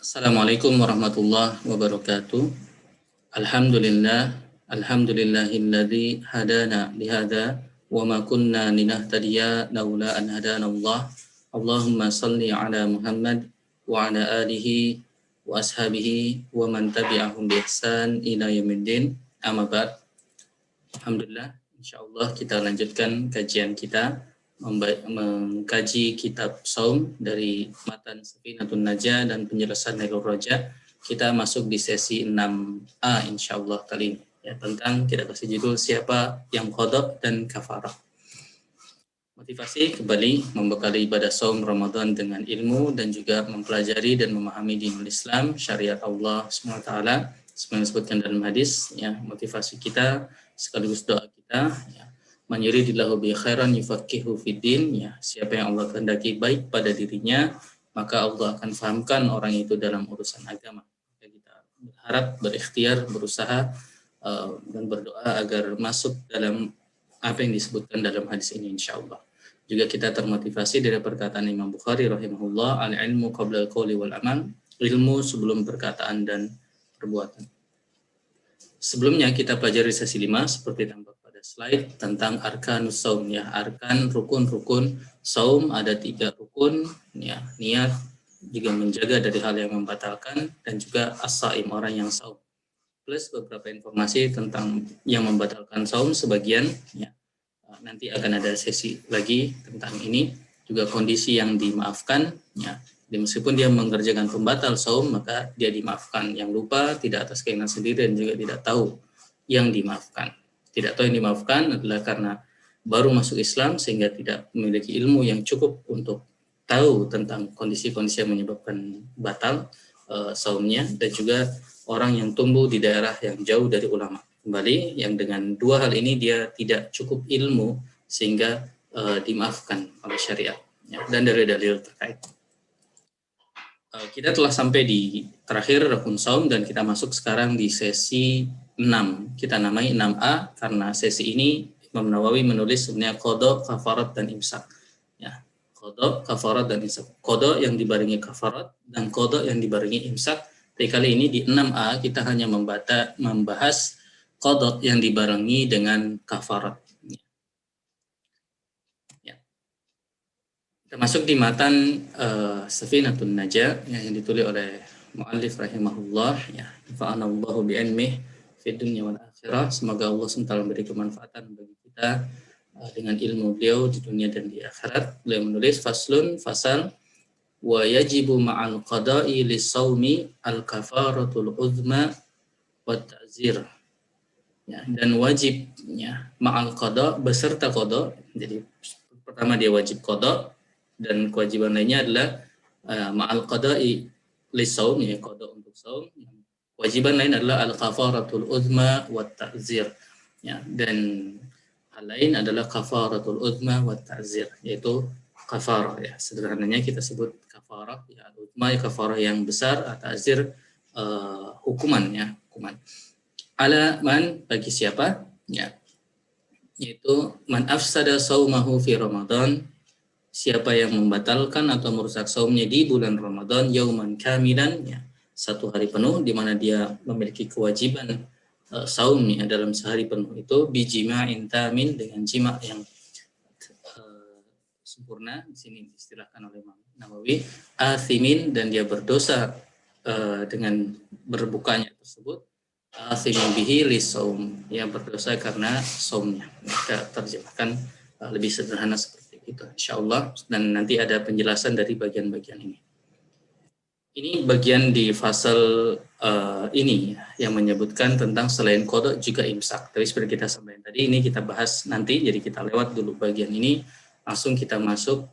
Assalamualaikum warahmatullahi wabarakatuh. Alhamdulillah, alhamdulillahilladzi hadana lihada wa ma kunna linahtadiya laula an hadanallah. Allahumma salli ala Muhammad wa ala alihi wa ashabihi wa man tabi'ahum bi ihsan ila yaumiddin. Amma ba'd. Alhamdulillah, insyaallah kita lanjutkan kajian kita mengkaji kitab Shaum dari matan Safinatun Najah dan penjelasan Nailur Raja. Kita masuk di sesi 6A insyaallah kali ini ya, tentang kita kasih judul siapa yang qada dan kafarah. Motivasi kembali membekali ibadah saum Ramadan dengan ilmu dan juga mempelajari dan memahami dinul Islam, syariat Allah SWT seperti disebutkan dalam hadis ya. Motivasi kita sekaligus doa kita ya, man yuridillahu bi khairan yufaqihu fiddin ya, siapa yang Allah kehendaki baik pada dirinya maka Allah akan fahamkan orang itu dalam urusan agama. Kita berharap, berikhtiar, berusaha dan berdoa agar masuk dalam apa yang disebutkan dalam hadis ini insyaallah. Juga kita termotivasi dari perkataan Imam Bukhari rahimahullah, al-ilmu qabla al-qawli wal amal, ilmu sebelum perkataan dan perbuatan. Sebelumnya kita pelajari sesi 5 seperti tampak pada slide tentang arkanus saum ya, arkan rukun-rukun saum. Ada 3 rukun ya, niat, juga menjaga dari hal yang membatalkan, dan juga as-saim, orang yang saum. Plus beberapa informasi tentang yang membatalkan saum sebagian ya. Nanti akan ada sesi lagi tentang ini, juga kondisi yang dimaafkan ya. Meskipun dia mengerjakan pembatal saum maka dia dimaafkan. Yang lupa, tidak atas keinginan sendiri, dan juga tidak tahu yang dimaafkan. Tidak tahu yang dimaafkan adalah karena baru masuk Islam sehingga tidak memiliki ilmu yang cukup untuk tahu tentang kondisi-kondisi yang menyebabkan batal saumnya, dan juga orang yang tumbuh di daerah yang jauh dari ulama. Kembali, yang dengan 2 hal ini dia tidak cukup ilmu sehingga dimaafkan oleh syariat ya, dan dari dalil terkait. Kita telah sampai di terakhir rukun saum dan kita masuk sekarang di sesi 6. Kita namai 6A karena sesi ini Imam Nawawi menulis sebenarnya qada, kafarat, dan imsak. Ya, qada, kafarat, dan imsak. Qada yang dibarengi kafarat dan qada yang dibarengi imsak. Tapi kali ini di 6A kita hanya membahas qada yang dibarengi dengan kafarat. Ya. Kita masuk di matan Safinatun Najah yang ditulis oleh muallif rahimahullah ya. Fa'anallahu bi'ilmih fid dunya wal akhirah. Semoga Allah SWT memberi kemanfaatan bagi kita dengan ilmu beliau di dunia dan di akhirat. Beliau menulis faslun, fasal, wa yajibu ma'al qada'i lis-saumi al-kafaratul uzma wa ta'zir. Ya, dan wajib ya ma'al qada, beserta qada. Jadi pertama dia wajib qada, dan kewajiban lainnya adalah ma'al qada'i lis-saum ya, qada untuk saum. Kewajiban lain adalah al-kafaratul uzma wa ta'zir. Ya, dan hal lain adalah kafaratul uzma wa ta'zir, yaitu kafarah ya. Sederhananya kita sebut kafarah ya, al-uzma ya kafarah yang besar, ta'zir hukuman ya, hukuman. Ala man, bagi siapa ya, yaitu man afsada saumahu fi Ramadan, siapa yang membatalkan atau merusak saumnya di bulan Ramadan, yauman kamilan ya, 1 hari penuh, di mana dia memiliki kewajiban saumnya dalam sehari penuh itu, bijima'in tamin, dengan jima' yang sempurna. Di sini diistilahkan oleh Imam Nawawi athimin, dan dia berdosa dengan berbukanya tersebut. Athimin bihi li saum, yang berdosa karena saumnya. Kita terjemahkan lebih sederhana seperti itu insyaallah, dan nanti ada penjelasan dari bagian-bagian ini. Ini bagian di fasal ini yang menyebutkan tentang selain qada juga imsak. Tapi seperti kita sampaikan tadi, ini kita bahas nanti, jadi kita lewat dulu bagian ini, langsung kita masuk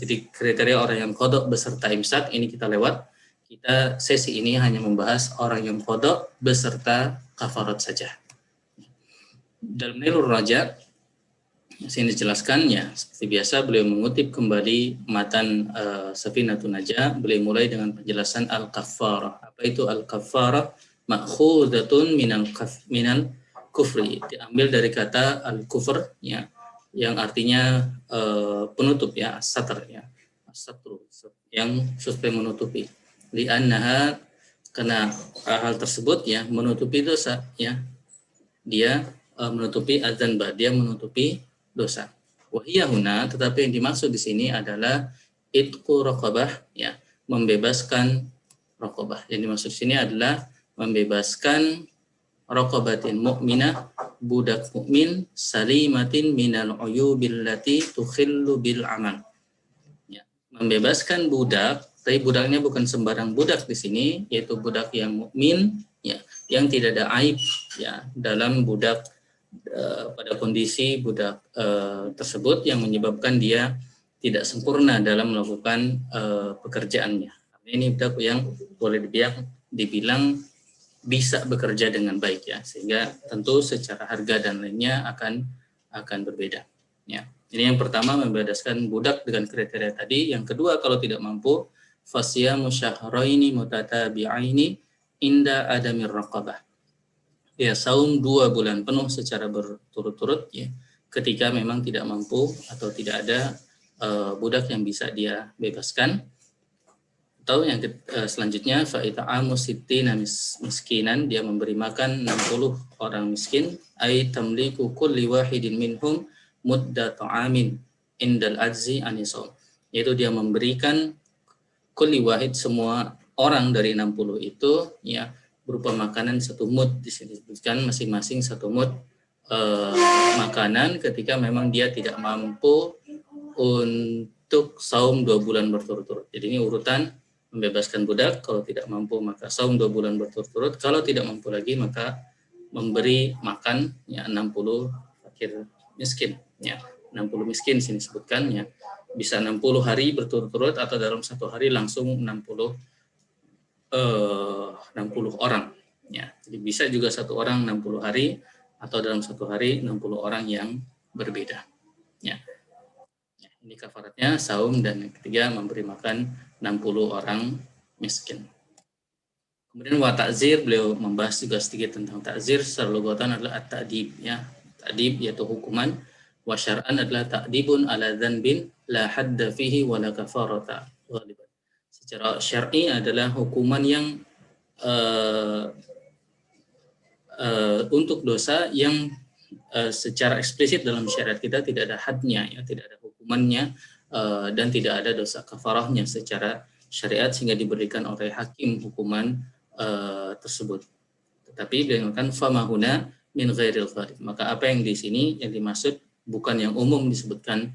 jadi kriteria orang yang qada beserta imsak ini kita lewat. Kita sesi ini hanya membahas orang yang qada beserta kafarat saja. Dalam Nailur Raja sini dijelaskan ya, seperti biasa beliau mengutip kembali matan Safinatun Najah. Beliau mulai dengan penjelasan al-kafarah. Apa itu al-kafarah? Ma'khudatun minal kufri, diambil dari kata al-kufr ya, yang artinya penutup ya, satar ya, satru, yang supaya menutupi. li'annaha, karena hal tersebut ya menutupi dosa ya. Dia menutupi adzanba, dia menutupi dosa. Wahiyya huna, tetapi yang dimaksud di sini adalah itqu raqabah ya, membebaskan raqabah. Yang dimaksud di sini adalah membebaskan raqabatin mu'minah, budak mukmin salimatin minal uyubil lati tukhillu bil amal. Ya, membebaskan budak, tapi budaknya bukan sembarang budak di sini, yaitu budak yang mukmin ya, yang tidak ada aib ya dalam budak pada kondisi budak tersebut yang menyebabkan dia tidak sempurna dalam melakukan pekerjaannya. Ini budak yang boleh dibilang bisa bekerja dengan baik ya, sehingga tentu secara harga dan lainnya akan berbeda ya. Ini yang pertama, membebaskan budak dengan kriteria tadi. Yang kedua, kalau tidak mampu, fasyamu syahraini mutatabi'aini inda adamir raqabah. Ya, saum 2 bulan penuh secara berturut-turut ya, ketika memang tidak mampu atau tidak ada budak yang bisa dia bebaskan. Atau yang selanjutnya, fa'ita'amu sittina miskinan, dia memberi makan 60 orang miskin, ay tamliku kulli wahidin minhum mudda ta'amin indal ajzi anisawm, yaitu dia memberikan kulli wahid, semua orang dari 60 itu ya, berupa makanan 1 mud. Di sini disebutkan masing-masing 1 mud makanan ketika memang dia tidak mampu untuk saum 2 bulan berturut-turut. Jadi ini urutan membebaskan budak, kalau tidak mampu maka saum 2 bulan berturut-turut, kalau tidak mampu lagi maka memberi makan ya 60 fakir miskin ya. 60 miskin sini sebutkan ya, bisa 60 hari berturut-turut atau dalam 1 hari langsung 60 orang ya. Jadi bisa juga 1 orang 60 hari atau dalam 1 hari 60 orang yang berbeda ya. Ini kafaratnya saum, dan yang ketiga memberi makan 60 orang miskin. Kemudian wa ta'zir, beliau membahas juga sedikit tentang ta'zir. Secara lugatan adalah at-ta'dib ya. Ta'dib yaitu hukuman, wa syar'an adalah ta'dibun ala dzanbin la hadda fihi wa la kafarata ghaliban. Secara syar'i adalah hukuman yang untuk dosa yang secara eksplisit dalam syariat kita tidak ada hadnya ya, tidak ada hukumannya dan tidak ada dosa kafarahnya secara syariat sehingga diberikan oleh hakim hukuman tersebut. Tetapi beliau mengatakan famahuna min ghairil ghalib. Maka apa yang di sini yang dimaksud bukan yang umum disebutkan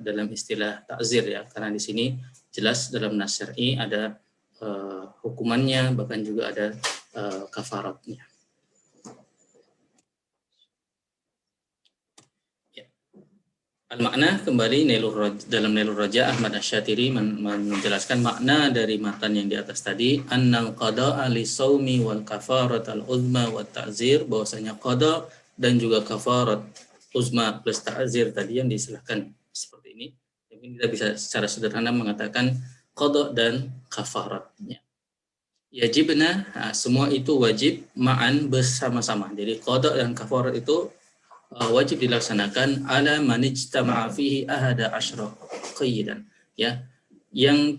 dalam istilah ta'zir ya, karena di sini jelas dalam nas syar'i ada hukumannya, bahkan juga ada kafaratnya. Al-makna kembali dalam Nailur Raja Ahmad Asy-Syatiri menjelaskan makna dari matan yang di atas tadi, annal qada'a li-shaumi wal kafarat al-uzma wat ta'zir, bahwasanya qada dan juga kafarat uzma plus ta'zir tadi yang diistilahkan seperti ini. Mungkin kita bisa secara sederhana mengatakan qada dan kafaratnya. Yajibna, semua itu wajib ma'an bersama-sama. Jadi qada dan kafarat itu wajib dilaksanakan ala manijtama'a fihi ahada asyra qayyidan ya, yang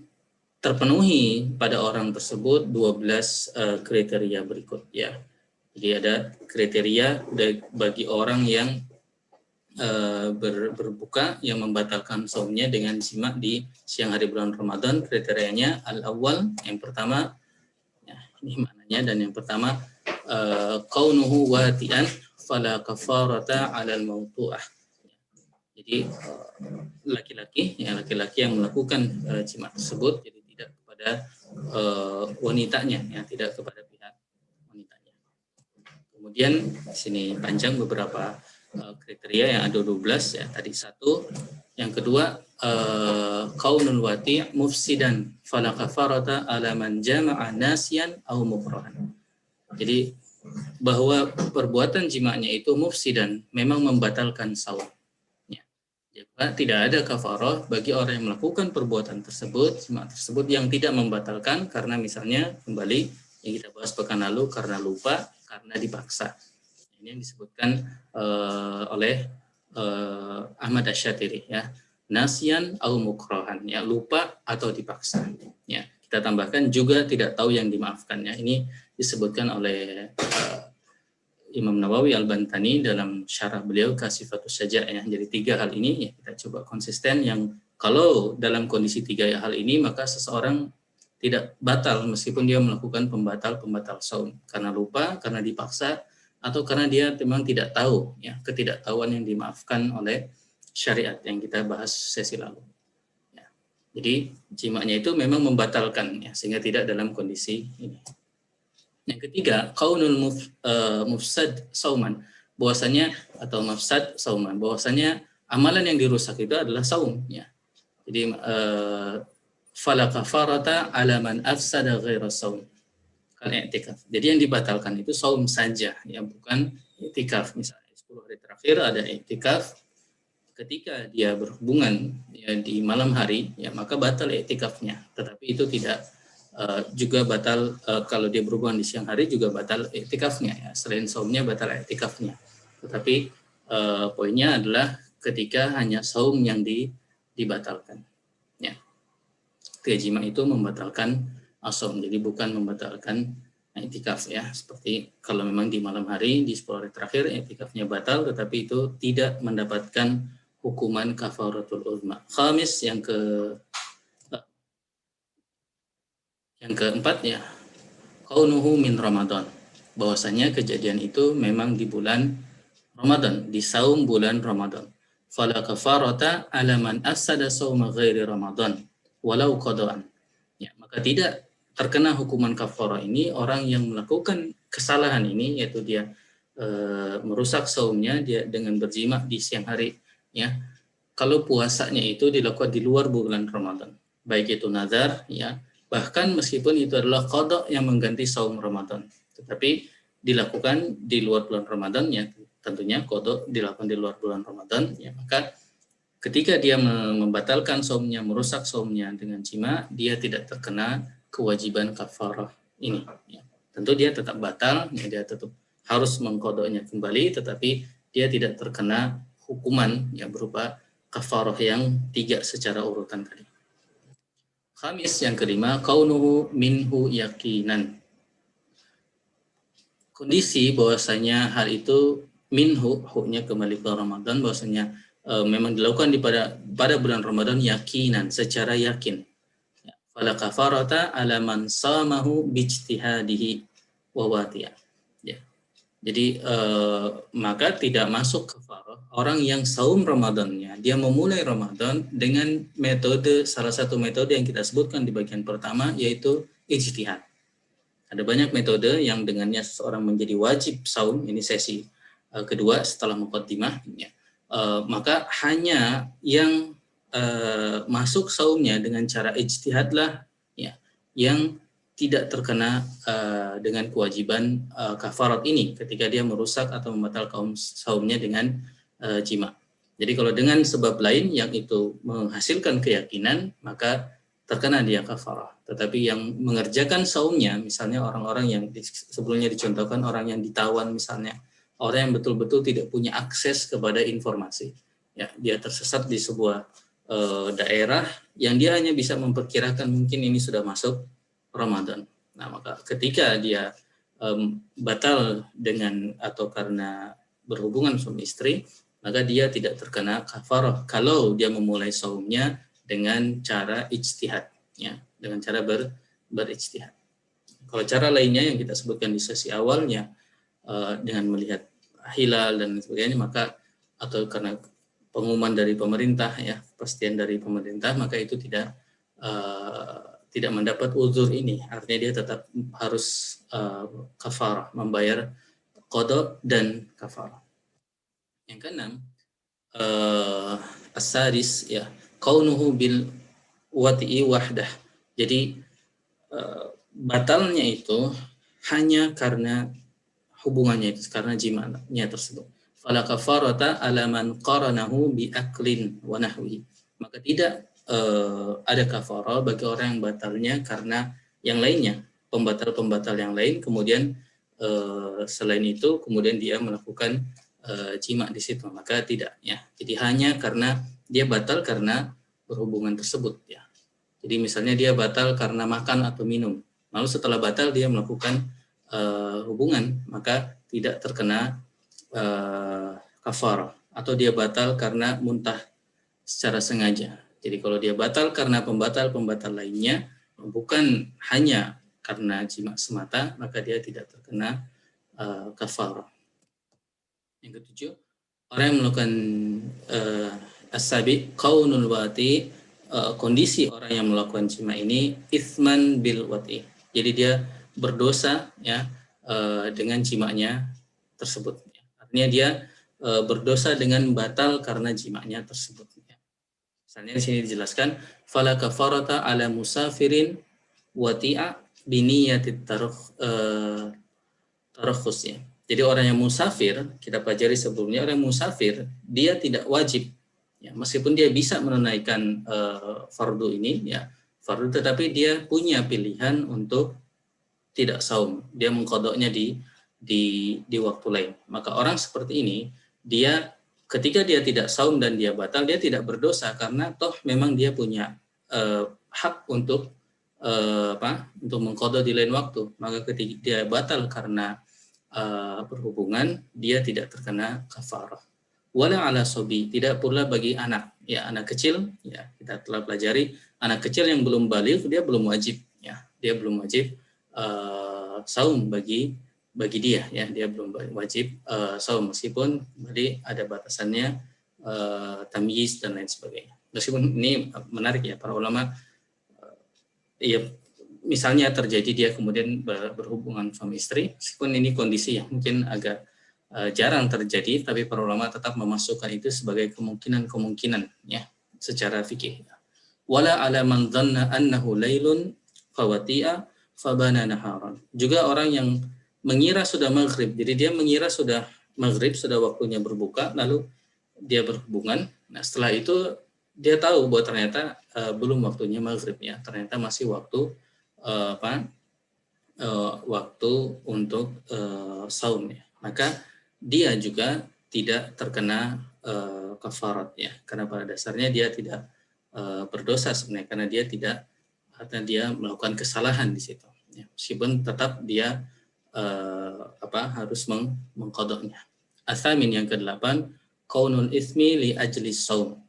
terpenuhi pada orang tersebut 12 kriteria berikut ya. Jadi ada kriteria bagi orang yang berbuka yang membatalkan saumnya dengan simak di siang hari bulan Ramadan. Kriterianya al-awwal, yang pertama ya, ini maknanya, dan yang pertama kaunuhu wati'an fala kafarata 'alal mawtu'ah. Jadi laki-laki yang melakukan jima tersebut, jadi tidak kepada wanitanya ya, tidak kepada pihak wanitanya. Kemudian di sini panjang beberapa kriteria yang ada 12 ya, tadi 1. Yang kedua qaulul wati' mufsidan fala kafarata 'ala man jama'a nasiyan aw mukrahan. Jadi bahwa perbuatan jimanya itu mufsidan, memang membatalkan saum. Ya. Tidak ada kafarah bagi orang yang melakukan perbuatan tersebut, jima tersebut yang tidak membatalkan, karena misalnya kembali yang kita bahas pekan lalu, karena lupa, karena dipaksa. Ini yang disebutkan oleh Ahmad Asy-Syatiri ya. Nasyan au mukrahan ya, lupa atau dipaksa. Ya. Kita kita tambahkan juga tidak tahu yang dimaafkannya. Ini disebutkan oleh Imam Nawawi Al-Bantani dalam syarah beliau Kasifatus Syaja' ya. Jadi 3 hal ini ya kita coba konsisten, yang kalau dalam kondisi 3 hal ini maka seseorang tidak batal meskipun dia melakukan pembatal saum karena lupa, karena dipaksa, atau karena dia memang tidak tahu ya, ketidaktahuan yang dimaafkan oleh syariat yang kita bahas sesi lalu. Ya. Jadi jimaknya itu memang membatalkan ya, sehingga tidak dalam kondisi ini. Yang ketiga, qaunul mufsad sauman, bahwasanya atau mafsad sauman, bahwasanya amalan yang dirusak itu adalah saum ya. Jadi fala kafarata ala man afsada ghaira saum kal i'tikaf. Jadi yang dibatalkan itu saum saja ya, bukan i'tikaf. Misalnya 10 hari terakhir ada i'tikaf, ketika dia berhubungan ya di malam hari ya maka batal i'tikafnya, tetapi itu tidak juga batal kalau dia berhubungan di siang hari juga batal i'tikafnya ya, selain saumnya batal i'tikafnya. Tetapi poinnya adalah ketika hanya saum yang dibatalkan ya. Jima itu membatalkan saum, jadi bukan membatalkan i'tikaf ya. Seperti kalau memang di malam hari di 10 hari terakhir i'tikafnya batal, tetapi itu tidak mendapatkan hukuman kafaratul uzma. Khamis, yang keempat ya, kaunuhu min Ramadan, bahwasanya kejadian itu memang di bulan Ramadan, di saum bulan Ramadan. Fala kafarata ala man afsada sauma ghairi Ramadan walau qadaan. Ya, maka tidak terkena hukuman kafarah ini orang yang melakukan kesalahan ini, yaitu dia merusak saumnya dia dengan berjima di siang hari ya. Kalau puasanya itu dilakukan di luar bulan Ramadan, baik itu nazar ya, bahkan meskipun itu adalah qada yang mengganti saum Ramadan, tetapi dilakukan di luar bulan Ramadan ya, tentunya qada dilakukan di luar bulan Ramadan ya, maka ketika dia membatalkan saumnya, merusak saumnya dengan jima, dia tidak terkena kewajiban kafarah ini ya. Tentu dia tetap batal ya, dia tetap harus mengqadanya kembali, tetapi dia tidak terkena hukuman yang berupa kafarah yang 3 secara urutan tadi. Khamis, yang kelima, kaunuhu minhu yakinan. Kondisi bahwasanya hal itu minhu, huknya kembali ke Ramadan, bahwasanya memang dilakukan pada bulan Ramadan yakinan, secara yakin. Fala kafarata ala man samahu bijtihadihi wa watiya. Ya. Jadi maka tidak masuk kafarah orang yang saum Ramadannya, dia memulai Ramadan dengan metode, salah satu metode yang kita sebutkan di bagian pertama yaitu ijtihad. Ada banyak metode yang dengannya seseorang menjadi wajib saum, ini sesi kedua setelah muqaddimah ya. Maka hanya yang masuk saumnya dengan cara ijtihadlah ya, yang tidak terkena dengan kewajiban kafarat ini ketika dia merusak atau membatalkan saumnya dengan jima. Jadi kalau dengan sebab lain yang itu menghasilkan keyakinan, maka terkena dia kafarah. Tetapi yang mengerjakan saumnya, misalnya orang-orang yang sebelumnya dicontohkan, orang yang ditawan misalnya, orang yang betul-betul tidak punya akses kepada informasi, ya, dia tersesat di sebuah daerah yang dia hanya bisa memperkirakan mungkin ini sudah masuk Ramadan. Nah, maka ketika dia batal dengan atau karena berhubungan suami istri, maka dia tidak terkena kafarah kalau dia memulai saumnya dengan cara ijtihad, ya, dengan cara berijtihad. Kalau cara lainnya yang kita sebutkan di sesi awalnya dengan melihat hilal dan sebagainya, maka atau karena pengumuman dari pemerintah, ya, kepastian dari pemerintah, maka itu tidak mendapat uzur ini, artinya dia tetap harus kafarah, membayar qada dan kafarah. Yang keenam, as-sadis ya, kaunuhu bil wati'i wahdah. Jadi batalnya itu hanya karena hubungannya itu, karena jima'nya tersebut. Fala kafarata ala man qaranahu bi aklin wa nahwi. Maka tidak ada kafarah bagi orang yang batalnya karena yang lainnya, pembatal-pembatal yang lain, kemudian selain itu kemudian dia melakukan jima di situ, maka tidak ya. Jadi hanya karena dia batal karena berhubungan tersebut ya. Jadi misalnya dia batal karena makan atau minum, lalu setelah batal dia melakukan hubungan, maka tidak terkena kafarah. Atau dia batal karena muntah secara sengaja. Jadi kalau dia batal karena pembatal-pembatal lainnya, bukan hanya karena jima semata, maka dia tidak terkena kafarah. Yang ketujuh, orang yang melakukan as-sabi qaunul wati, kondisi orang yang melakukan jima ini ithman bil wati. Jadi dia berdosa ya dengan jimanya tersebut. Artinya dia berdosa dengan batal karena jimanya tersebut. Misalnya di sini dijelaskan fala kafarata ala musafirin wati'a biniyatit tarakhus ya. Jadi orang yang musafir, kita pelajari sebelumnya, orang yang musafir dia tidak wajib ya, meskipun dia bisa menunaikan fardu ini ya, fardu, tetapi dia punya pilihan untuk tidak saum, dia mengqadanya di waktu lain. Maka orang seperti ini, dia ketika dia tidak saum dan dia batal, dia tidak berdosa karena toh memang dia punya hak untuk untuk mengqada di lain waktu. Maka ketika dia batal karena berhubungan, dia tidak terkena kafarah. Wala ala sobi, tidak pula bagi anak, ya anak kecil, ya kita telah pelajari anak kecil yang belum baligh dia belum wajib, ya dia belum wajib saum bagi dia, ya dia belum wajib saum meskipun tadi ada batasannya tamyiz dan lain sebagainya. Meskipun ini menarik ya, para ulama ya misalnya terjadi dia kemudian berhubungan suami istri, meskipun ini kondisi yang mungkin agak jarang terjadi, tapi para ulama tetap memasukkan itu sebagai kemungkinan ya secara fikih. Wala ala man dhanna annahu lailun fawati'a fabana naharan. Juga orang yang mengira sudah maghrib, jadi dia mengira sudah maghrib, sudah waktunya berbuka, lalu dia berhubungan. Nah setelah itu dia tahu bahwa ternyata belum waktunya maghrib ya, ternyata masih waktu waktu untuk saum ya. Maka dia juga tidak terkena kafarat ya, karena pada dasarnya dia tidak berdosa sebenarnya, karena dia melakukan kesalahan di situ ya. Meskipun tetap dia harus mengqadahnya. Atsamin yang ke-8, qaunul ismi li ajli saum.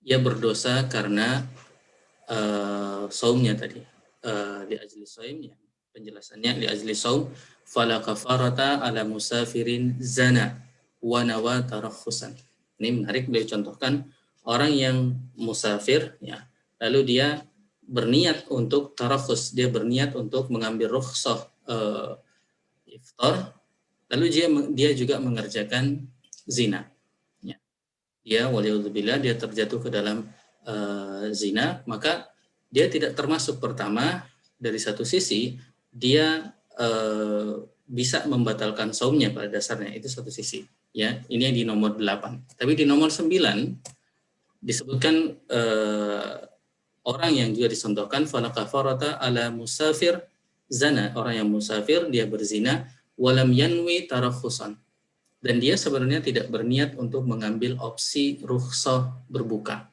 Ia berdosa karena saumnya tadi. Li ajli saum ya. Penjelasannya li ajli saum fala kafarata ala musafirin zana wa nawa tarakhusan. Ini menarik, beliau contohkan orang yang musafir ya, lalu dia berniat untuk tarakhus, dia berniat untuk mengambil rukhsah iftar, lalu dia juga mengerjakan zina ya. Dia waliyadzubillah, dia terjatuh ke dalam zina, maka dia tidak termasuk. Pertama, dari satu sisi dia bisa membatalkan saumnya pada dasarnya, itu satu sisi ya. Ini di nomor 8. Tapi di nomor 9 disebutkan orang yang juga disontohkan fala kafarata ala musafir zana, orang yang musafir dia berzina walam yanwi tarakhusan, dan dia sebenarnya tidak berniat untuk mengambil opsi rukhsah berbuka.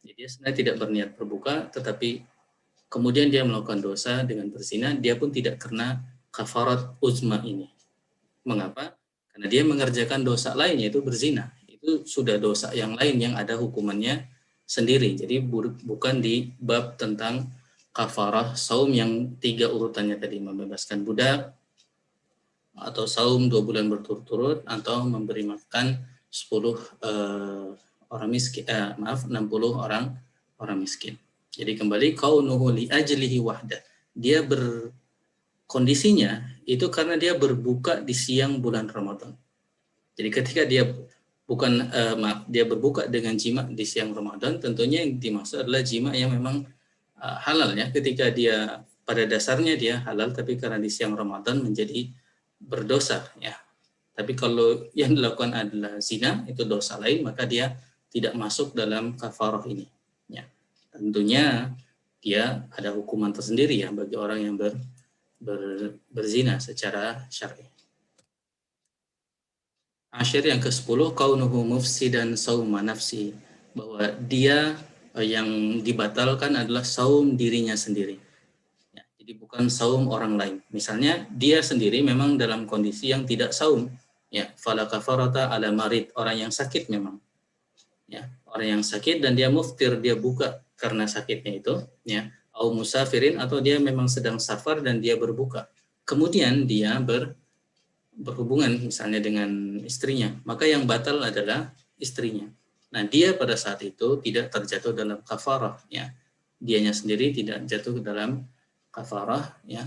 Jadi dia sebenarnya tidak berniat berbuka, tetapi kemudian dia melakukan dosa dengan berzina, dia pun tidak kena kafarat uzma ini. Mengapa? Karena dia mengerjakan dosa lain, yaitu berzina. Itu sudah dosa yang lain yang ada hukumannya sendiri. Jadi bukan di bab tentang kafarah saum yang 3 urutannya tadi, membebaskan budak, atau saum 2 bulan berturut-turut, atau memberi makan 10 orang miskin, 60 orang miskin. Jadi kembali kaunuhu li ajlihi wahdah. Dia kondisinya itu karena dia berbuka di siang bulan Ramadan. Jadi ketika dia dia berbuka dengan jima di siang Ramadan, tentunya yang dimaksud adalah jima yang memang halal ya. Ketika dia pada dasarnya dia halal, tapi karena di siang Ramadan menjadi berdosa ya. Tapi kalau yang dilakukan adalah zina, itu dosa lain, maka dia tidak masuk dalam kafarah ini ya. Tentunya dia ada hukuman tersendiri ya bagi orang yang berzina secara syar'i. Asyir yang ke-10, kaunuhu mufsidan sauma nafsi, bahwa dia yang dibatalkan adalah saum dirinya sendiri. Ya, jadi bukan saum orang lain. Misalnya dia sendiri memang dalam kondisi yang tidak saum, ya, fala kafarata ala marid, orang yang sakit memang, ya, orang yang sakit dan dia muftir, dia buka karena sakitnya itu, ya, au musafirin, atau dia memang sedang safar dan dia berbuka. Kemudian dia berhubungan misalnya dengan istrinya, maka yang batal adalah istrinya. Nah, dia pada saat itu tidak terjatuh dalam kafarah, ya. Dianya sendiri tidak jatuh ke dalam kafarah, ya.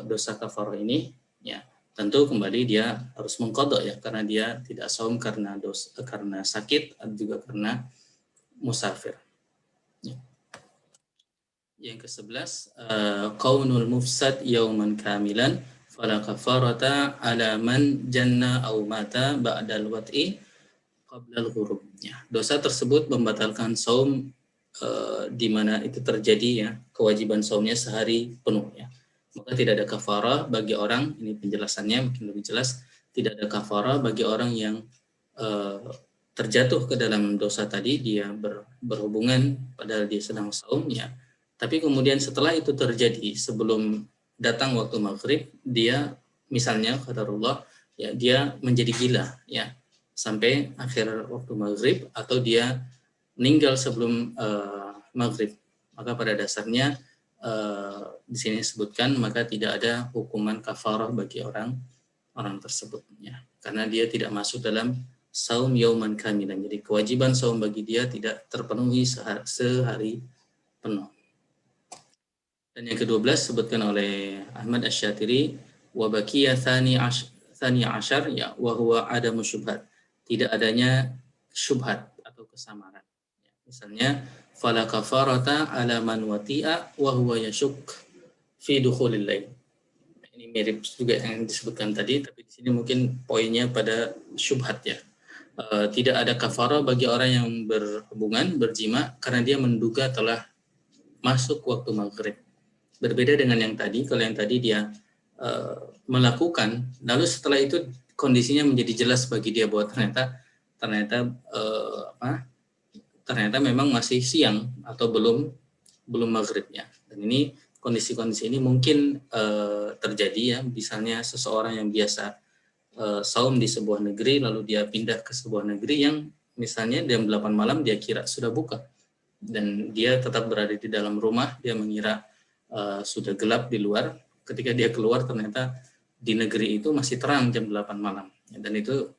Dosa kafarah ini, ya. Tentu kembali dia harus mengqadha, ya, karena dia tidak saum karena karena sakit, juga karena musafir. Ya. Yang ke-11, qaunul mufsad yauman kamilan fala kafarata ala man janna aw mata ba'dal wat'i qablal ghurub. Ya, dosa tersebut membatalkan saum di mana itu terjadi, ya, kewajiban saumnya sehari penuh, ya. Maka tidak ada kafarah bagi orang, ini penjelasannya mungkin lebih jelas, tidak ada kafarah bagi orang yang terjatuh ke dalam dosa tadi, dia berhubungan padahal dia sedang saum, ya. Tapi kemudian setelah itu terjadi sebelum datang waktu maghrib, dia misalnya qadarullah, ya, dia menjadi gila, ya, sampai akhir waktu maghrib, atau dia meninggal sebelum maghrib, maka pada dasarnya di sini disebutkan maka tidak ada hukuman kafarah bagi orang tersebut, ya, karena dia tidak masuk dalam saum yauman kamilan. Jadi kewajiban saum bagi dia tidak terpenuhi sehari penuh. Dan yang ke-12 sebutkan oleh Ahmad Asy-Syatiri, wa baqiya tsani asyar, ya, wa huwa adamu syubhat, tidak adanya syubhat atau kesamaran. Ya, misalnya fala kafarata ala man wati'a wa huwa yashuk fi dukhulil lail. Ini mirip juga yang disebutkan tadi, tapi di sini mungkin poinnya pada syubhat, ya. Tidak ada kafarah bagi orang yang berhubungan, berjima, karena dia menduga telah masuk waktu maghrib. Berbeda dengan yang tadi, kalau yang tadi dia melakukan, lalu setelah itu kondisinya menjadi jelas bagi dia bahwa ternyata memang masih siang atau belum maghribnya. Dan ini kondisi-kondisi ini mungkin terjadi, ya, misalnya seseorang yang biasa saum di sebuah negeri lalu dia pindah ke sebuah negeri yang misalnya jam 8 malam dia kira sudah buka, dan dia tetap berada di dalam rumah, dia mengira sudah gelap di luar. Ketika dia keluar ternyata di negeri itu masih terang jam 8 malam, dan itu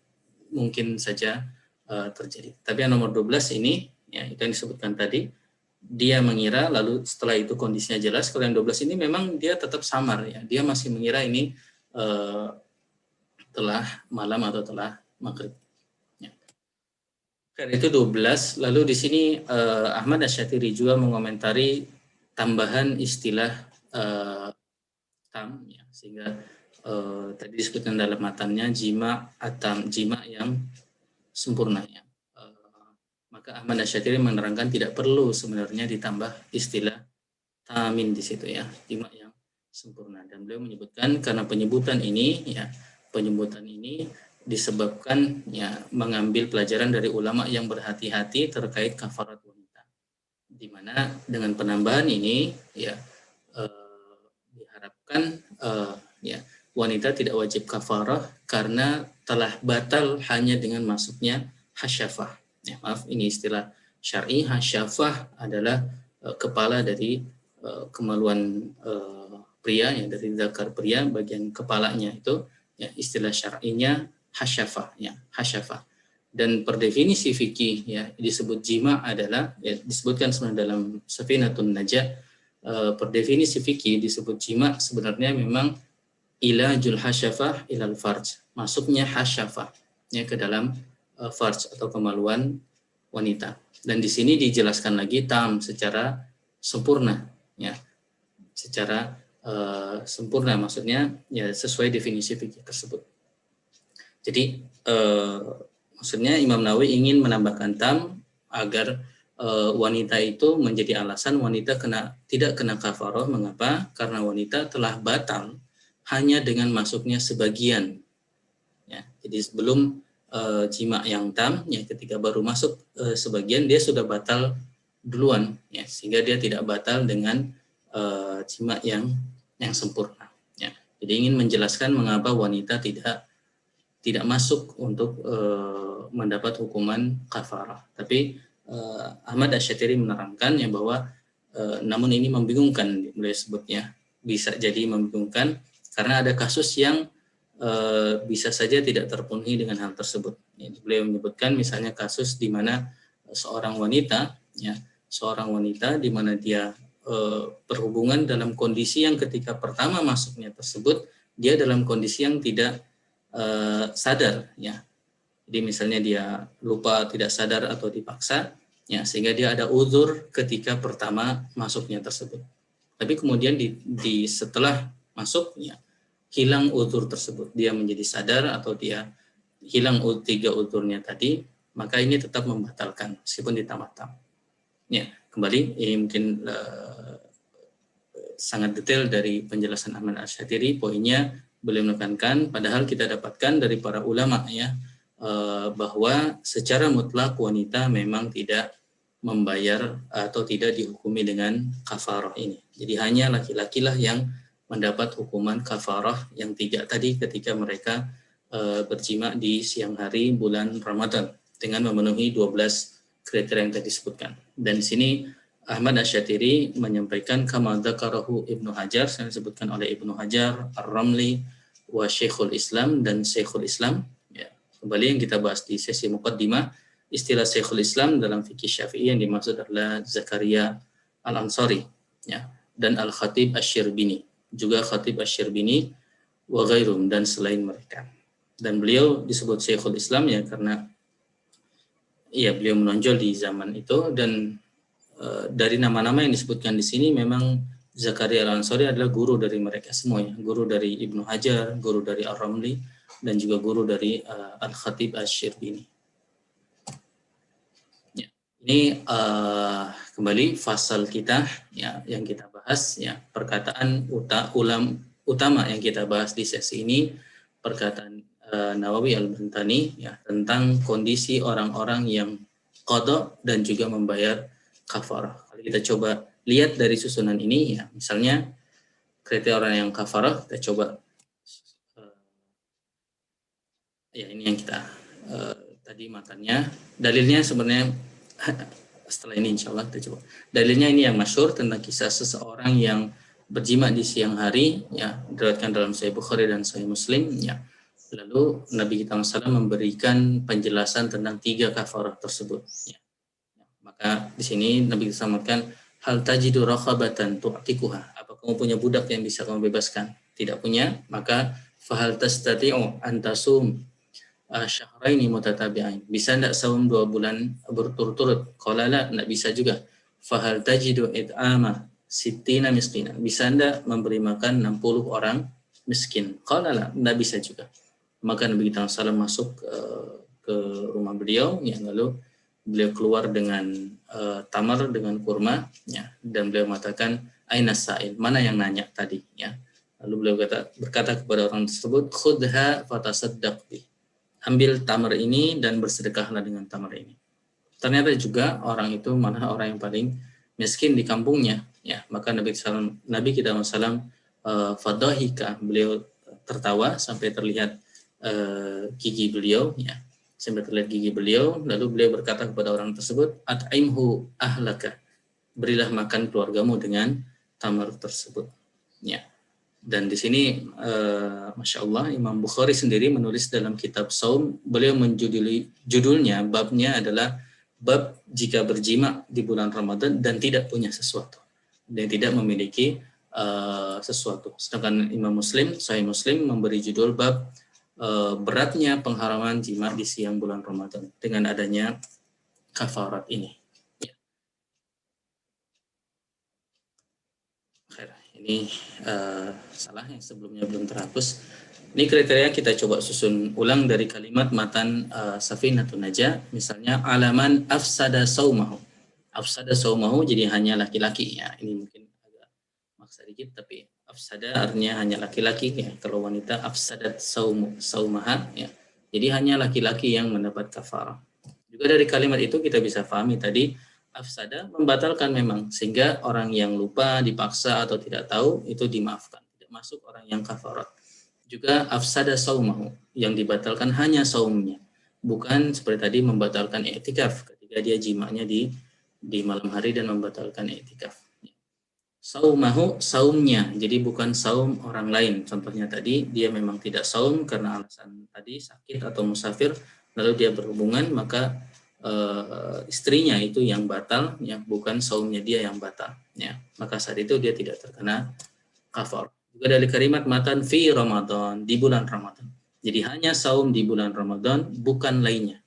mungkin saja terjadi. Tapi yang nomor 12 ini, ya, itu yang disebutkan tadi, dia mengira lalu setelah itu kondisinya jelas. Kalau yang 12 ini memang dia tetap samar, ya, dia masih mengira ini telah malam atau telah maghrib. Ya. Karena itu 12. Lalu di sini Ahmad Asy-Syatiri juga mengomentari tambahan istilah tam, ya, sehingga tadi disebutkan dalam matannya jima atam, jima yang sempurna, ya. Maka Ahmad Asy-Syatiri menerangkan tidak perlu sebenarnya ditambah istilah tamin di situ, ya, jima yang sempurna. Dan beliau menyebutkan karena penyebutan ini disebabkan, ya, mengambil pelajaran dari ulama yang berhati-hati terkait kafarat wanita, di mana dengan penambahan ini, ya, diharapkan ya, wanita tidak wajib kafarah karena telah batal hanya dengan masuknya hasyafah. Ya, maaf, ini istilah syar'i. Hasyafah adalah kepala dari kemaluan pria, ya, dari zakar pria, bagian kepalanya itu, ya, istilah syar'inya hasyafah, ya, hasyafah. Dan per definisi fikih, ya, disebut jima adalah, ya, disebutkan sebenarnya dalam Safinatun Najah, per definisi fikih disebut jima sebenarnya memang ilajul hasyafah ilal farj, masuknya hasyafah, ya, ke dalam farj atau kemaluan wanita. Dan di sini dijelaskan lagi tam secara sempurna, ya, secara sempurna, maksudnya, ya, sesuai definisi fikih tersebut. Jadi maksudnya Imam Nawawi ingin menambahkan tam agar wanita itu menjadi alasan wanita tidak kena kafarah. Mengapa? Karena wanita telah batal hanya dengan masuknya sebagian, ya. Jadi sebelum jima yang tam, ya, ketika baru masuk sebagian dia sudah batal duluan, ya, sehingga dia tidak batal dengan jima yang sempurna. Ya. Jadi ingin menjelaskan mengapa wanita tidak masuk untuk mendapat hukuman kafarah. Tapi Ahmad Asy-Syatiri menerangkan ya bahwa namun ini membingungkan, beliau sebutnya bisa jadi membingungkan karena ada kasus yang bisa saja tidak terpenuhi dengan hal tersebut. Ya, beliau menyebutkan misalnya kasus di mana seorang wanita di mana dia berhubungan dalam kondisi yang ketika pertama masuknya tersebut dia dalam kondisi yang tidak sadar, ya. Jadi misalnya dia lupa, tidak sadar atau dipaksa, ya, sehingga dia ada uzur ketika pertama masuknya tersebut. Tapi kemudian di setelah masuk, ya, hilang uzur tersebut, dia menjadi sadar atau dia hilang 3 uzurnya tadi, maka ini tetap membatalkan meskipun ditamat-tamat. Ya, kembali ini mungkin sangat detail dari penjelasan Ahmad Asy-Syatiri. Poinnya beliau menekankan, padahal kita dapatkan dari para ulama, ya, bahwa secara mutlak wanita memang tidak membayar atau tidak dihukumi dengan kafarah ini. Jadi hanya laki-laki lah yang mendapat hukuman kafarah yang 3 tadi ketika mereka berjima di siang hari bulan Ramadan dengan memenuhi 12 kriteria yang tadi disebutkan. Dan di sini Ahmad Asy-Syatiri menyampaikan kama dzakarahu Ibnu Hajar, yang disebutkan oleh Ibnu Hajar, Ar-Ramli, wa Syekhul Islam dan Syekhul Islam. Ya, kembali yang kita bahas di sesi muqaddimah, istilah Syekhul Islam dalam fikih Syafi'i yang dimaksud adalah Zakaria Al-Ansari, ya, dan Al-Khatib Asy-Syirbini, juga Khatib Asy-Syirbini wa ghairum, dan selain mereka. Dan beliau disebut Syekhul Islam ya karena ya beliau menonjol di zaman itu, dan dari nama-nama yang disebutkan di sini memang Zakaria Al-Ansari adalah guru dari mereka semuanya, guru dari Ibnu Hajar, guru dari Ar-Ramli, dan juga guru dari Al-Khatib Asy-Syirbini. Ya, ini kembali fasal kita, ya, yang kita bahas, ya, perkataan utama yang kita bahas di sesi ini, perkataan Nawawi Al-Bantani, ya, tentang kondisi orang-orang yang qada dan juga membayar kafarah. Kalau kita coba lihat dari susunan ini, ya, misalnya kriteria orang yang kafarah, kita coba ya ini yang kita tadi matanya. Dalilnya sebenarnya setelah ini insya Allah kita coba. Dalilnya ini yang masyhur tentang kisah seseorang yang berjima di siang hari, ya, diriwayatkan dalam Sahih Bukhari dan Sahih Muslim, ya. Lalu Nabi kita SAW memberikan penjelasan tentang 3 kafarah tersebut, ya. Maka di sini Nabi kita sampaikan, hal tajidu rakhabatan tu'tikuha, apa kamu punya budak yang bisa kamu bebaskan? Tidak punya, maka fahal tastati'u an tasum syahraini mutatabi'ain, bisa enggak saum 2 bulan berturut-turut? Qala la, enggak bisa juga. Fahal tajidu it'ama sittina miskina, bisa enggak memberi makan 60 orang miskin? Qala la, enggak bisa juga. Maka Nabi kita SAW masuk ke rumah beliau, ya, lalu beliau keluar dengan tamar, dengan kurma, ya, dan beliau mengatakan, aina sa'il, mana yang nanya tadi, ya. Lalu beliau berkata kepada orang tersebut, khudha fatasaddaq bi, ambil tamar ini dan bersedekahlah dengan tamar ini. Ternyata juga orang itu malah orang yang paling miskin di kampungnya, ya. Maka Nabi kita SAW fadahika, beliau tertawa sampai terlihat gigi beliau, ya, sampai terlihat gigi beliau. Lalu beliau berkata kepada orang tersebut, at'imhu ahlaka, berilah makan keluargamu dengan tamar tersebut, ya. Dan di sini Masya Allah, Imam Bukhari sendiri menulis dalam kitab Saum, beliau judulnya, babnya adalah bab jika berjima di bulan Ramadan dan tidak punya sesuatu, dan tidak memiliki sesuatu. Sedangkan Imam Muslim, Sahih Muslim, memberi judul bab beratnya pengharaman jima di siang bulan Ramadan dengan adanya kafarat ini. Ya. Ini salah yang sebelumnya belum terhapus. Ini kriteria kita coba susun ulang dari kalimat matan Safinatun Najah. Misalnya alaman afsada saumahu. Afsada saumahu jadi hanya laki-laki, ya. Ini mungkin agak maksa dikit, tapi afsada artinya hanya laki-laki, ya. Kalau wanita afsadat saumaha, ya. Jadi hanya laki-laki yang mendapat kafarah. Juga dari kalimat itu kita bisa pahami tadi afsada membatalkan memang, sehingga orang yang lupa, dipaksa atau tidak tahu itu dimaafkan, tidak masuk orang yang kafarat. Juga afsada saumahu, yang dibatalkan hanya saumnya, bukan seperti tadi membatalkan i'tikaf ketika dia jimanya di malam hari dan membatalkan i'tikaf. Saumahu, saumnya, jadi bukan saum orang lain. Contohnya tadi dia memang tidak saum karena alasan tadi sakit atau musafir, lalu dia berhubungan, maka istrinya itu yang batal, ya, bukan saumnya dia yang batal, ya. Maka saat itu dia tidak terkena kafar. Juga dari kalimat matan fi Ramadan, di bulan Ramadan. Jadi hanya saum di bulan Ramadan, bukan lainnya,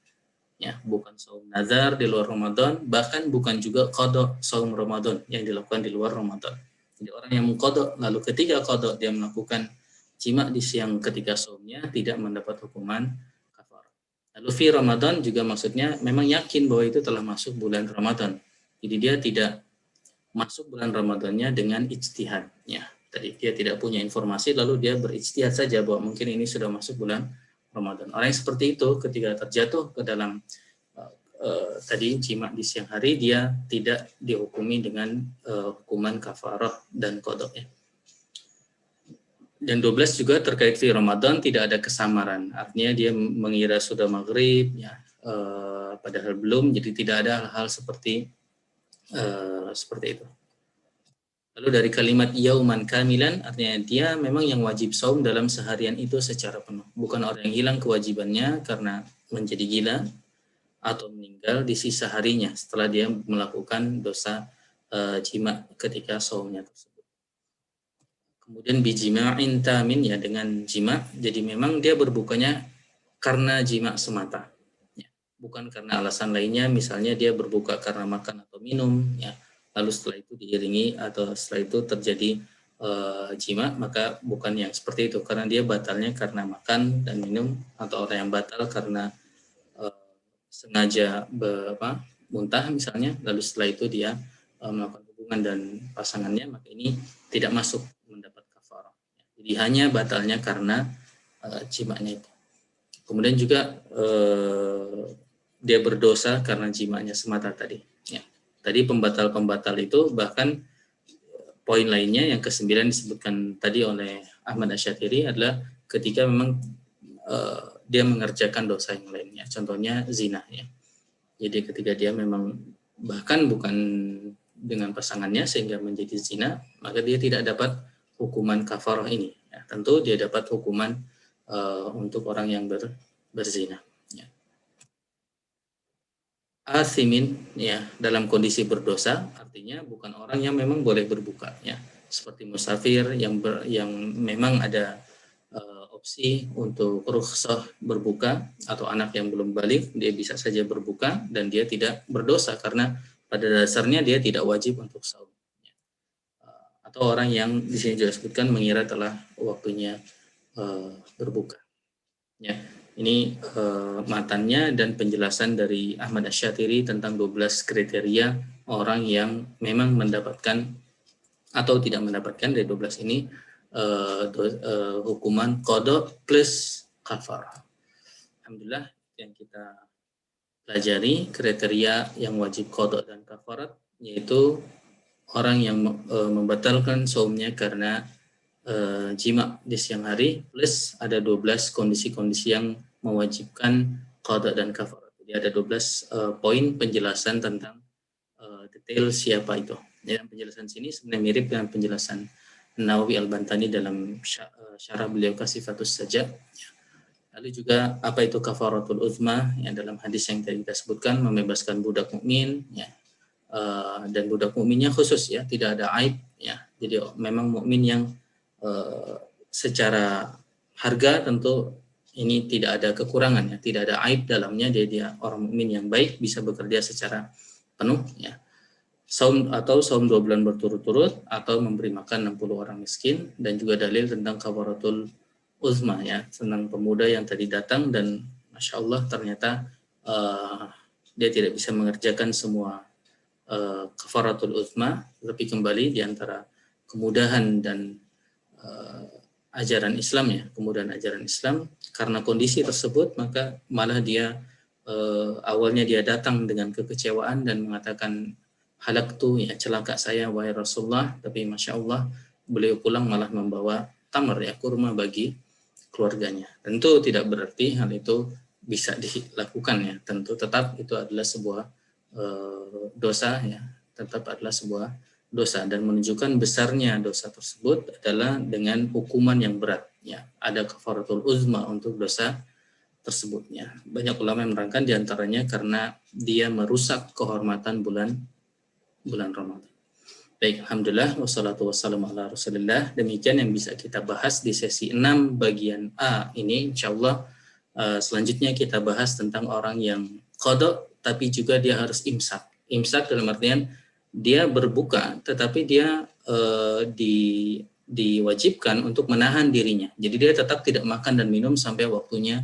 ya, bukan saum nazar di luar Ramadan, bahkan bukan juga qada saum Ramadan yang dilakukan di luar Ramadan. Jadi orang yang mengqada lalu ketika qada dia melakukan jima di siang ketika saumnya, tidak mendapat hukuman kafar. Lalu fi Ramadan juga maksudnya memang yakin bahwa itu telah masuk bulan Ramadan. Jadi dia tidak masuk bulan Ramadannya dengan ijtihadnya. Tadi dia tidak punya informasi lalu dia berijtihad saja bahwa mungkin ini sudah masuk bulan Ramadan. Orang yang seperti itu ketika terjatuh ke dalam tadi jima di siang hari, dia tidak dihukumi dengan hukuman kafarah dan qada, ya. Dan 12 juga terkait fi Ramadan tidak ada kesamaran. Artinya dia mengira sudah maghrib, ya, padahal belum. Jadi tidak ada hal-hal seperti itu. Lalu dari kalimat yauman kamilan, artinya dia memang yang wajib saum dalam seharian itu secara penuh. Bukan orang yang hilang kewajibannya karena menjadi gila atau meninggal di sisa harinya setelah dia melakukan dosa jima ketika saumnya tersebut. Kemudian bijima'in tamin, ya, dengan jima. Jadi memang dia berbukanya karena jima semata, ya. Bukan karena alasan lainnya, misalnya dia berbuka karena makan atau minum, ya. Lalu setelah itu diiringi atau setelah itu terjadi jima, maka bukan yang seperti itu, karena dia batalnya karena makan dan minum, atau orang yang batal karena sengaja muntah misalnya, lalu setelah itu dia melakukan hubungan dan pasangannya, maka ini tidak masuk mendapat kafarah. Jadi hanya batalnya karena jimanya itu. Kemudian juga dia berdosa karena jimanya semata tadi, ya. Tadi pembatal-pembatal itu, bahkan poin lainnya yang ke-9 disebutkan tadi oleh Ahmad Asy-Syatiri adalah ketika memang dia mengerjakan dosa yang lainnya, contohnya zina, ya. Jadi ketika dia memang bahkan bukan dengan pasangannya sehingga menjadi zina, maka dia tidak dapat hukuman kafarah ini, ya. Tentu dia dapat hukuman untuk orang yang berzina, ya. Asimin, ya, dalam kondisi berdosa, artinya bukan orang yang memang boleh berbuka, ya. Seperti musafir yang memang ada opsi untuk rukhsah berbuka, atau anak yang belum balik dia bisa saja berbuka dan dia tidak berdosa karena pada dasarnya dia tidak wajib untuk saum, ya. Atau orang yang di sini juga disebutkan mengira telah waktunya berbuka, ya. Ini matannya dan penjelasan dari Ahmad Asy-Syatiri tentang 12 kriteria orang yang memang mendapatkan atau tidak mendapatkan dari 12 ini hukuman qada plus kafarah. Alhamdulillah yang kita pelajari kriteria yang wajib qada dan kafarat, yaitu orang yang membatalkan saumnya karena jima di siang hari, plus ada 12 kondisi-kondisi yang mewajibkan qada dan kafarat. Jadi ada 12 poin penjelasan tentang detail siapa itu. Ya, penjelasan sini sebenarnya mirip dengan penjelasan Nawawi Al-Bantani dalam syarah beliau Kasifatus Sajjah. Lalu juga apa itu kafaratul uzma, yang dalam hadis yang tadi kita sebutkan, membebaskan budak mukmin, ya. Dan budak mukminnya khusus, ya, tidak ada aib, ya. Jadi memang mukmin yang secara harga tentu ini tidak ada kekurangan, ya, tidak ada aib dalamnya, dia orang mukmin yang baik, bisa bekerja secara penuh, ya. Saum 2 bulan berturut-turut, atau memberi makan 60 orang miskin, dan juga dalil tentang kafaratul uzma, ya, tentang pemuda yang tadi datang dan masya Allah ternyata dia tidak bisa mengerjakan semua kafaratul uzma, tapi kembali di antara kemudahan dan ajaran Islam, ya, kemudahan ajaran Islam, karena kondisi tersebut maka malah dia awalnya dia datang dengan kekecewaan dan mengatakan halaktu, ya celaka saya wahai Rasulullah, tapi Masya Allah beliau pulang malah membawa tamar, ya kurma bagi keluarganya. Tentu tidak berarti hal itu bisa dilakukan, ya. Tentu tetap itu adalah sebuah dosa, ya. Tetap adalah sebuah dosa, dan menunjukkan besarnya dosa tersebut adalah dengan hukuman yang berat, ya. Ada kafaratul uzma untuk dosa tersebutnya. Banyak ulama yang menerangkan diantaranya karena dia merusak kehormatan bulan Ramadan. Baik, alhamdulillah wassalatu wassalamu ala Rasulillah. Demikian yang bisa kita bahas di sesi 6 bagian A ini. Insyaallah selanjutnya kita bahas tentang orang yang qada tapi juga dia harus imsak. Imsak dalam artian dia berbuka tetapi dia diwajibkan untuk menahan dirinya. Jadi dia tetap tidak makan dan minum sampai waktunya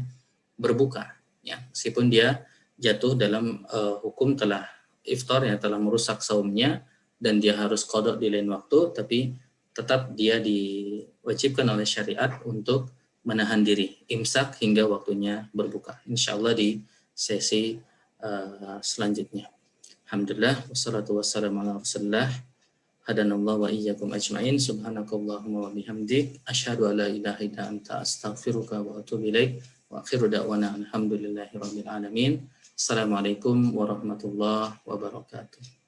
berbuka, ya. Meskipun dia jatuh dalam hukum telah iftar, ya, telah merusak saumnya dan dia harus qada di lain waktu, tapi tetap dia diwajibkan oleh syariat untuk menahan diri, imsak hingga waktunya berbuka. Insyaallah di sesi selanjutnya. Alhamdulillah wassalatu wassalamu ala Rasulillah. Hadanallahu wa iyyakum ajmain. Subhanakallahumma wa bihamdik asyhadu an la ilaha illa anta astaghfiruka wa atubu ilaik. Wa akhiru da'wana alhamdulillahi rabbil alamin. Assalamualaikum warahmatullahi wabarakatuh.